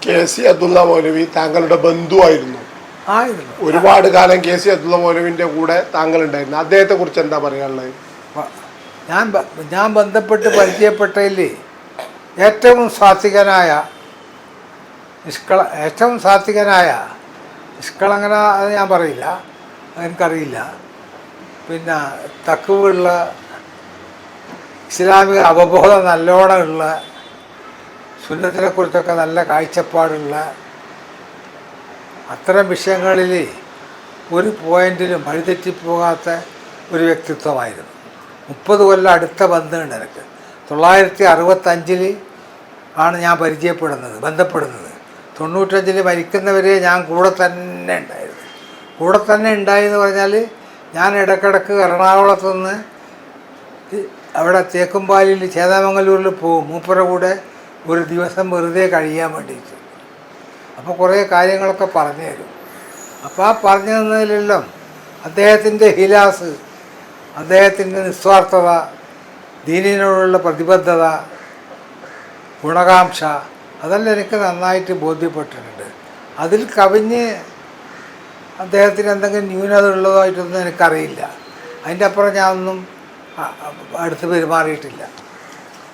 K C. Abdulla മൗലവി താങ്കളുടെ ബന്ധുവായിരുന്നു. ഒരുപാട് കാലം കെ.സി. അബ്ദുള്ള മൗലവിൻ്റെ കൂടെ താങ്കൾ ഉണ്ടായിരുന്നു. അദ്ദേഹത്തെ കുറിച്ച് എന്താ പറയാനുള്ളത്? ഞാൻ ബന്ധപ്പെട്ട് പരിചയപ്പെട്ടതിൽ ഏറ്റവും സാത്വികനായ നിഷ്കളങ്കന അത് ഞാൻ പറയില്ല, എനിക്കറിയില്ല. പിന്നെ തക്കുവുള്ള ഇസ്ലാമിക അവബോധം നല്ലോണമുള്ള, സുന്നത്തിനെക്കുറിച്ചൊക്കെ നല്ല കാഴ്ചപ്പാടുള്ള, അത്തരം വിഷയങ്ങളിൽ ഒരു പോയിന്റിലും വഴിതെറ്റിപ്പോകാത്ത ഒരു വ്യക്തിത്വമായിരുന്നു. 30 കൊല്ലം അടുത്ത ബന്ധമുണ്ട് എനിക്ക്. 1965 ആണ് ഞാൻ ബന്ധപ്പെടുന്നത്. 95 മരിക്കുന്നവരെ ഞാൻ കൂടെ തന്നെ ഉണ്ടായിരുന്നു പറഞ്ഞാൽ ഞാൻ ഇടക്കിടക്ക് എറണാകുളത്ത് നിന്ന് അവിടെ തേക്കുംപാലിൽ ചേതാമംഗലൂരിൽ പോകും മൂപ്പര കൂടെ ഒരു ദിവസം വെറുതെ കഴിയാൻ വേണ്ടിയിട്ട്. അപ്പോൾ കുറേ കാര്യങ്ങളൊക്കെ പറഞ്ഞു തരും. അപ്പോൾ ആ പറഞ്ഞു തന്നതിലെല്ലാം അദ്ദേഹത്തിൻ്റെ ഹിലാസ്, അദ്ദേഹത്തിൻ്റെ നിസ്വാർത്ഥത, ദീനിനോടുള്ള പ്രതിബദ്ധത, ഗുണകാംക്ഷ, അതെല്ലാം എനിക്ക് നന്നായിട്ട് ബോധ്യപ്പെട്ടിട്ടുണ്ട്. അതിൽ കവിഞ്ഞ് അദ്ദേഹത്തിന് എന്തെങ്കിലും ന്യൂനത ഉള്ളതായിട്ടൊന്നും എനിക്കറിയില്ല. അതിൻ്റെ അപ്പുറം ഞാനൊന്നും അടുത്ത് പെരുമാറിയിട്ടില്ല.